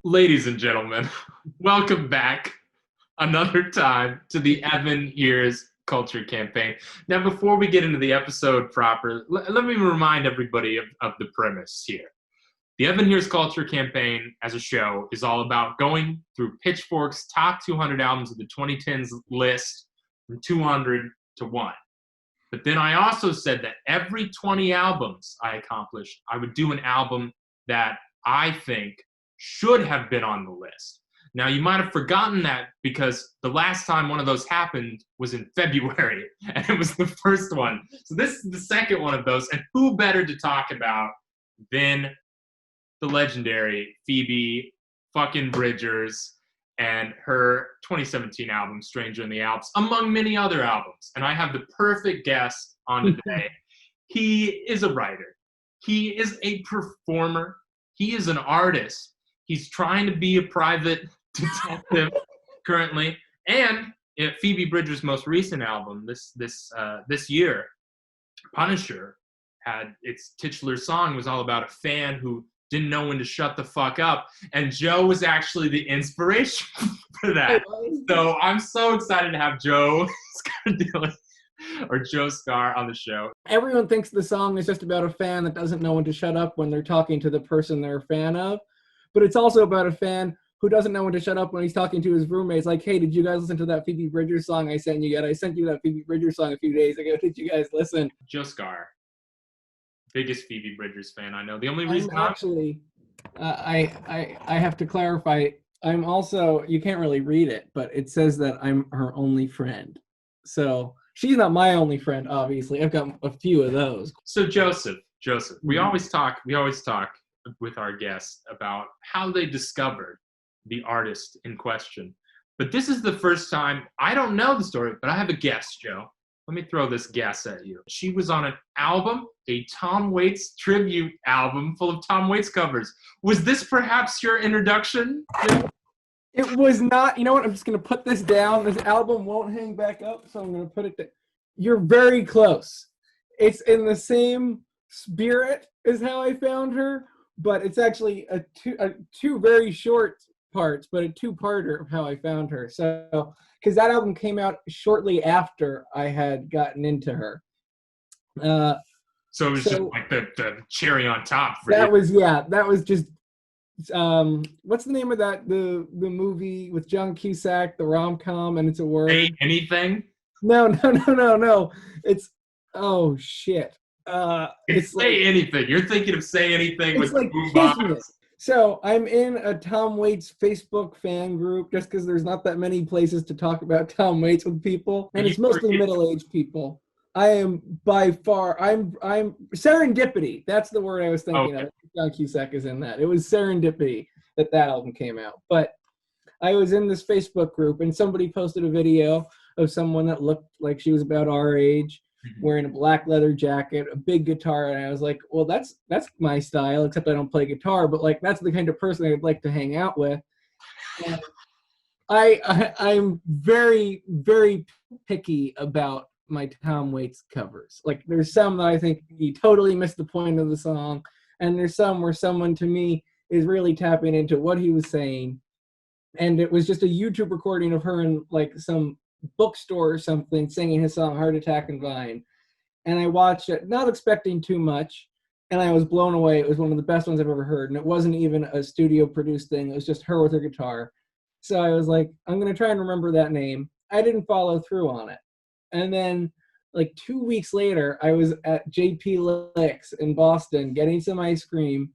Ladies and gentlemen, welcome back another time to the Evan Hears Culture Campaign. Now, before we get into the episode proper, let me remind everybody of the premise here. The Evan Hears Culture Campaign as a show is all about going through Pitchfork's top 200 albums of the 2010s list from 200 to 1. But then I also said that every 20 albums I accomplished, I would do an album that I think should have been on the list. Now, you might have forgotten that because the last time one of those happened was in February, and it was the first one. So this is the second one of those, and who better to talk about than the legendary Phoebe fucking Bridgers and her 2017 album, Stranger in the Alps, among many other albums. And I have the perfect guest on today. He is a writer. He is a performer. He is an artist. He's trying to be a private detective currently. And Phoebe Bridgers' most recent album, this year, Punisher, had its titular song was all about a fan who didn't know when to shut the fuck up. And Joe was actually the inspiration for that. So I'm so excited to have Joe Scardilli, or Joe Scar, on the show. Everyone thinks the song is just about a fan that doesn't know when to shut up when they're talking to the person they're a fan of. But it's also about a fan who doesn't know when to shut up when he's talking to his roommates. Like, hey, did you guys listen to that Phoebe Bridgers song I sent you yet? I sent you that Phoebe Bridgers song a few days ago. Did you guys listen? Joe Scar, biggest Phoebe Bridgers fan I know. The only reason I have to clarify. I'm also, you can't really read it, but it says that I'm her only friend. So she's not my only friend, obviously. I've got a few of those. So Joseph, we always talk with our guests about how they discovered the artist in question. But this is the first time, I don't know the story, but I have a guess, Joe. Let me throw this guess at you. She was on an album, a Tom Waits tribute album full of Tom Waits covers. Was this perhaps your introduction? It was not. You know what? I'm just going to put this down. This album won't hang back up, so I'm going to put it down. You're very close. It's in the same spirit as how I found her, but it's actually a two very short parts, but a two-parter of how I found her. So, because that album came out shortly after I had gotten into her. So it was just like the cherry on top for that you. That was just what's the name of that the movie with John Cusack, the rom-com, and it's a word? Say Anything? No. It's oh shit. It's Say Anything. You're thinking of Say Anything with like Boombox. So I'm in a Tom Waits Facebook fan group just because there's not that many places to talk about Tom Waits with people, and it's mostly middle-aged people. I am by far, I'm serendipity. That's the word I was thinking of. John Cusack is in that. It was serendipity that album came out. But I was in this Facebook group, and somebody posted a video of someone that looked like she was about our age, wearing a black leather jacket, a big guitar, and I was like, well, that's my style, except I don't play guitar, but like that's the kind of person I'd like to hang out with. And I'm very, very picky about my Tom Waits covers. Like there's some that I think you totally missed the point of the song, and there's some where someone to me is really tapping into what he was saying. And it was just a YouTube recording of her in like some bookstore or something singing his song Heart Attack and Vine, and I watched it not expecting too much, and I was blown away. It was one of the best ones I've ever heard, and it wasn't even a studio produced thing. It was just her with her guitar. So I was like, I'm going to try and remember that name. I didn't follow through on it. And then like 2 weeks later, I was at JP Licks in Boston getting some ice cream,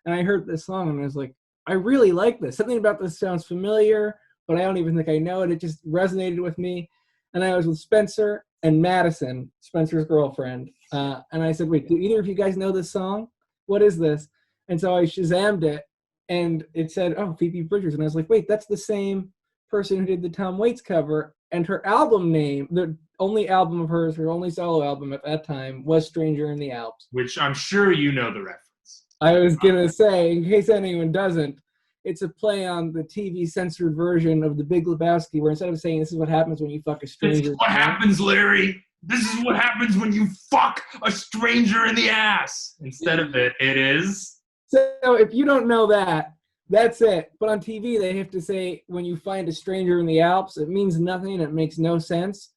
and I heard this song, and I was like, I really like this. Something about this sounds familiar, but I don't even think I know it. It just resonated with me. And I was with Spencer and Madison, Spencer's girlfriend. And I said, wait, do either of you guys know this song? What is this? And so I Shazammed it, and it said, oh, Phoebe Bridgers. And I was like, wait, that's the same person who did the Tom Waits cover. And her album name, the only album of hers, her only solo album at that time, was Stranger in the Alps. Which I'm sure you know the reference. I was going to say, in case anyone doesn't, it's a play on the TV censored version of The Big Lebowski, where instead of saying this is what happens when you fuck a stranger. This is what happens, Larry. This is what happens when you fuck a stranger in the ass. Instead of it is. So if you don't know that, That's it. But on TV, they have to say, when you find a stranger in the Alps, it means nothing. It makes no sense.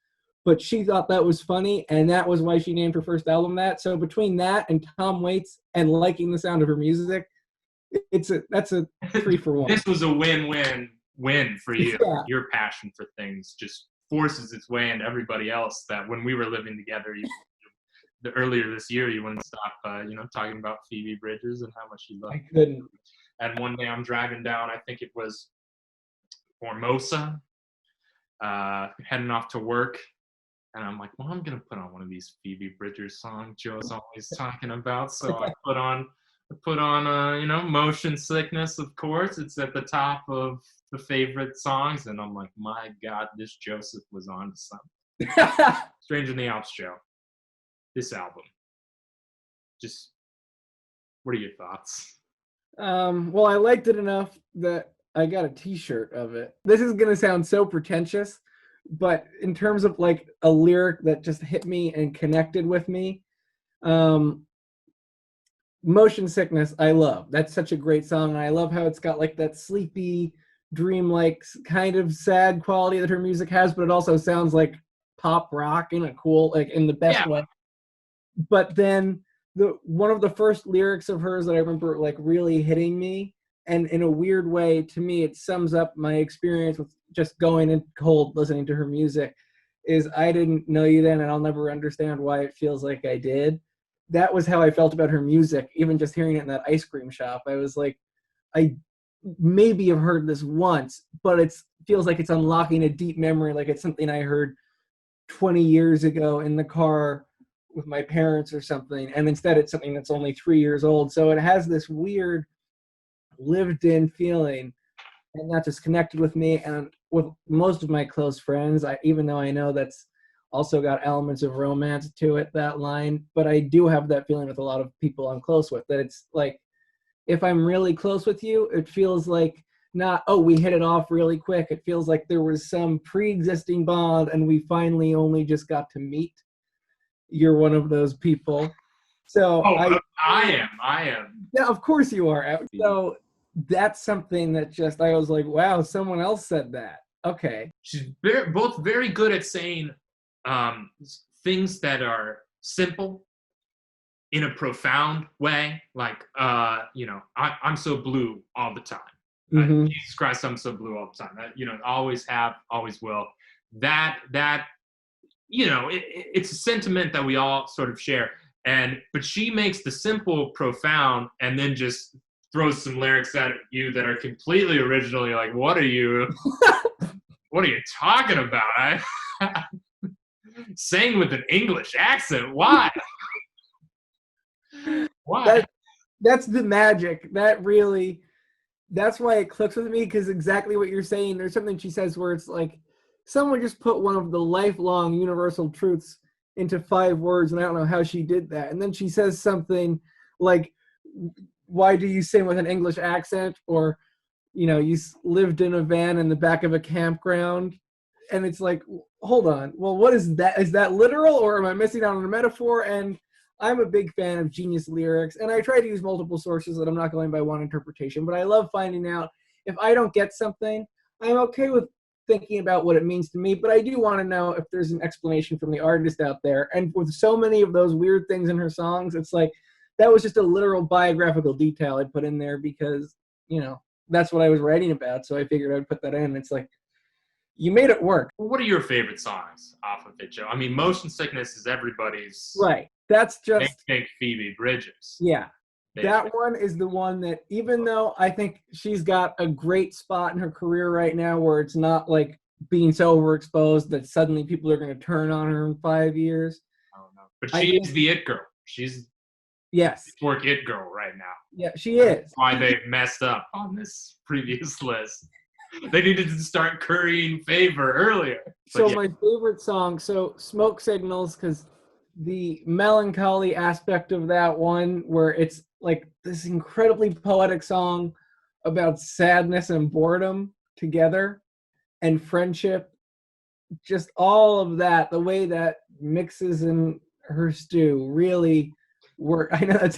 But she thought that was funny, and that was why she named her first album that. So between that and Tom Waits and liking the sound of her music, that's a 3 for 1. This was a win-win-win for you. Yeah. Your passion for things just forces its way into everybody else. That when we were living together, earlier this year, you wouldn't stop, talking about Phoebe Bridgers and how much you loved. I couldn't. And one day I'm driving down, I think it was Formosa, heading off to work. And I'm like, well, I'm going to put on one of these Phoebe Bridgers songs Joe's always talking about. So I put on, Motion Sickness, of course. It's at the top of the favorite songs. And I'm like, my God, this Joseph was on to something. Stranger in the Alps, Joe. This album. Just, what are your thoughts? Well, I liked it enough that I got a t-shirt of it. This is going to sound so pretentious, but in terms of like a lyric that just hit me and connected with me, Motion Sickness, I love. That's such a great song. And I love how it's got like that sleepy, dreamlike kind of sad quality that her music has, but it also sounds like pop rock in a cool, like in the best way. But then one of the first lyrics of hers that I remember like really hitting me, and in a weird way, to me, it sums up my experience with just going in cold listening to her music, is I didn't know you then and I'll never understand why it feels like I did. That was how I felt about her music, even just hearing it in that ice cream shop. I was like, I maybe have heard this once, but it feels like it's unlocking a deep memory, like it's something I heard 20 years ago in the car with my parents or something, and instead it's something that's only 3 years old. So it has this weird lived-in feeling, and that just connected with me and with most of my close friends. Even though I know that's also got elements of romance to it, that line, but I do have that feeling with a lot of people I'm close with, that it's like, if I'm really close with you, it feels like not, oh, we hit it off really quick. It feels like there was some pre-existing bond and we finally only just got to meet. You're one of those people. So I am. Yeah, of course you are. So that's something that just, I was like, wow, someone else said that. Okay. She's both very good at saying things that are simple in a profound way. Like, I'm so blue all the time. Mm-hmm. Jesus Christ, I'm so blue all the time. Always have, always will. That it's a sentiment that we all sort of share. But she makes the simple profound and then just throws some lyrics at you that are completely original. You're like, what are you talking about? Saying with an English accent. Why? Why? That's the magic. That's why it clicks with me, because exactly what you're saying. There's something she says where it's like, someone just put one of the lifelong universal truths into 5 words, and I don't know how she did that. And then she says something like, why do you sing with an English accent? Or, you lived in a van in the back of a campground. And it's like, hold on. Well, what is that? Is that literal, or am I missing out on a metaphor? And I'm a big fan of genius lyrics, and I try to use multiple sources, that I'm not going by one interpretation. But I love finding out if I don't get something. I'm okay with thinking about what it means to me, but I do want to know if there's an explanation from the artist out there. And with so many of those weird things in her songs, it's like, that was just a literal biographical detail I put in there because, that's what I was writing about. So I figured I'd put that in. It's like, you made it work. Well, what are your favorite songs off of it, Joe? I mean, Motion Sickness is everybody's. Right. That's just. Big Phoebe Bridgers. Yeah. That one is the one that, even though I think she's got a great spot in her career right now where it's not like being so overexposed that suddenly people are going to turn on her in 5 years. I don't know. But she is the it girl. She's the work it girl right now. Yeah, she is. That's why they messed up on this previous list. They needed to start currying favor earlier. So my favorite song, Smoke Signals, because the melancholy aspect of that one, where it's like this incredibly poetic song about sadness and boredom together and friendship, just all of that, the way that mixes in her stew, really work. I know that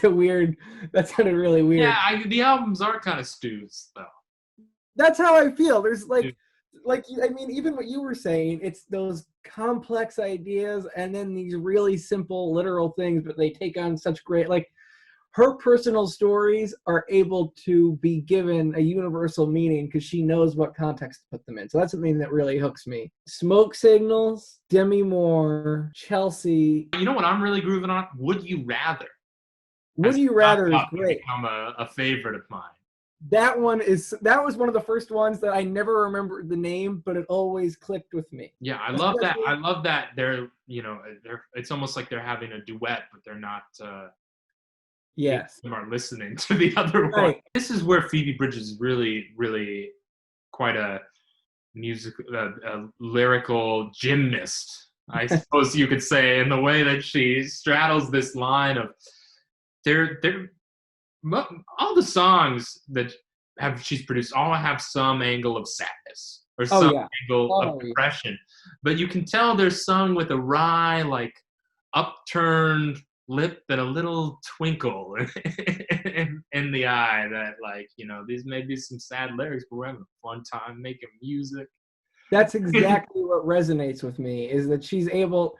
sounded really weird. Yeah, the albums are kind of stews, though. That's how I feel. There's I mean, even what you were saying, it's those complex ideas and then these really simple literal things, but they take on such great, like, her personal stories are able to be given a universal meaning because she knows what context to put them in. So that's something that really hooks me. Smoke Signals, Demi Moore, Chelsea. You know what I'm really grooving on? Would You Rather. Would You Rather is great. Become a favorite of mine. That was one of the first ones that I never remembered the name, but it always clicked with me. Yeah, I love that. I love that they're it's almost like they're having a duet, but they're not. Yes. Them are listening to the other one. This is where Phoebe Bridgers is really, really quite a lyrical gymnast, I suppose you could say, in the way that she straddles this line of all the songs that she's produced all have some angle of sadness or some angle of depression, but you can tell they're sung with a wry, like, upturned lip and a little twinkle in the eye that, like, these may be some sad lyrics, but we're having a fun time making music. That's exactly what resonates with me, is that she's able,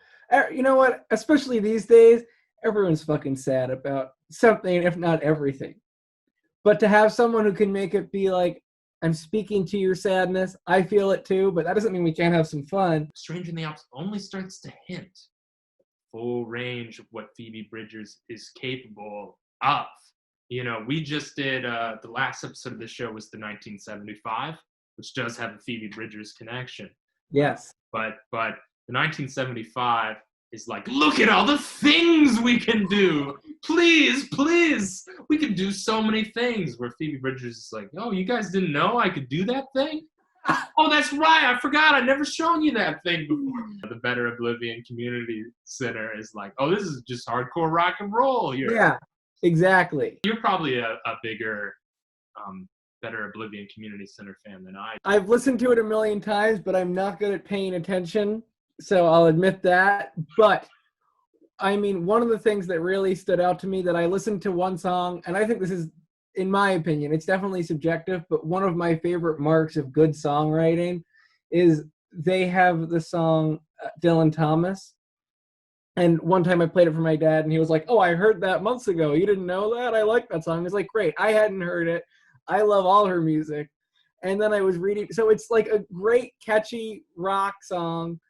you know what, especially these days, everyone's fucking sad about something, if not everything. But to have someone who can make it be like, I'm speaking to your sadness, I feel it too, but that doesn't mean we can't have some fun. Strange in the Alps only starts to hint full range of what Phoebe Bridgers is capable of. We just did the last episode of this show was the 1975, which does have a Phoebe Bridgers connection. Yes. But the 1975 is like, look at all the things we can do. Please, we can do so many things. Where Phoebe Bridgers is like, oh, you guys didn't know I could do that thing? Oh, that's right. I forgot. I'd never shown you that thing before. The Better Oblivion Community Center is like, oh, this is just hardcore rock and roll here. Yeah, exactly. You're probably a bigger Better Oblivion Community Center fan than I do. I've listened to it a million times, but I'm not good at paying attention, so I'll admit that. But, I mean, one of the things that really stood out to me, that I listened to one song, and I think this is, in my opinion, it's definitely subjective, but one of my favorite marks of good songwriting is they have the song Dylan Thomas. And one time I played it for my dad, and he was like, oh, I heard that months ago. You didn't know that? I like that song. He's like, great. I hadn't heard it. I love all her music. And then I was reading. So it's like a great, catchy rock song,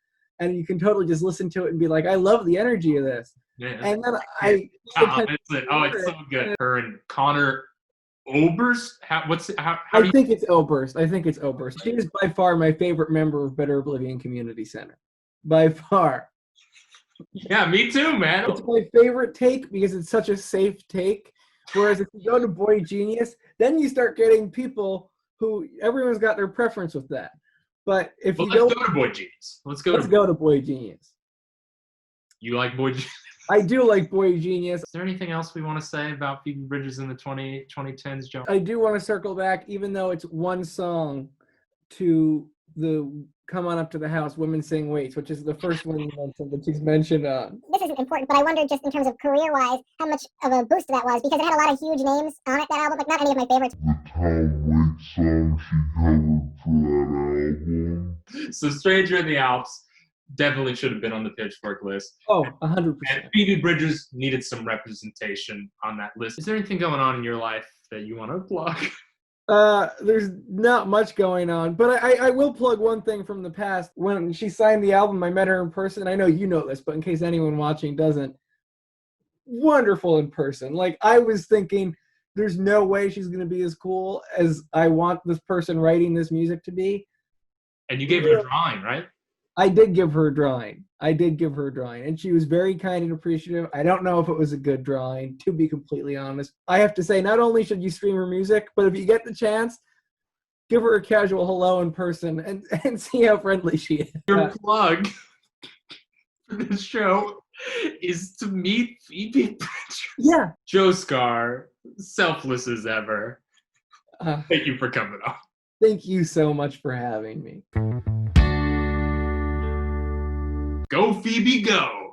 and you can totally just listen to it and be like, I love the energy of this. Yeah. And then it's so good. Her and Connor Oberst? I think it's Oberst. She is by far my favorite member of Better Oblivion Community Center. By far. Yeah, me too, man. It's my favorite take because it's such a safe take. Whereas if you go to Boy Genius, then you start getting people who everyone's got their preference with that. But if let's go to Boy Genius. Let's go to Boy Genius. You like Boy Genius? I do like Boy Genius. Is there anything else we want to say about Phoebe Bridgers in the 2010s, Joe? I do want to circle back, even though it's one song, to the Come On Up to the House, Women Sing Waits, which is the first one you mentioned that she's mentioned on. This isn't important, but I wondered just in terms of career-wise how much of a boost that was, because it had a lot of huge names on it, that album, like not any of my favorites. The Tom Waits song she covered for that album. So Stranger in the Alps definitely should have been on the Pitchfork list. Oh, 100%. And Phoebe Bridgers needed some representation on that list. Is there anything going on in your life that you want to plug? There's not much going on, but I will plug one thing from the past. When she signed the album, I met her in person. I know you know this, but in case anyone watching doesn't, wonderful in person. Like, I was thinking, there's no way she's going to be as cool as I want this person writing this music to be. And you gave her a drawing, right? I did give her a drawing. And she was very kind and appreciative. I don't know if it was a good drawing, to be completely honest. I have to say, not only should you stream her music, but if you get the chance, give her a casual hello in person and see how friendly she is. Your plug for this show is to meet Phoebe Bridgers. Yeah. Joe Scar, selfless as ever. Thank you for coming on. Thank you so much for having me. Go, Phoebe, go!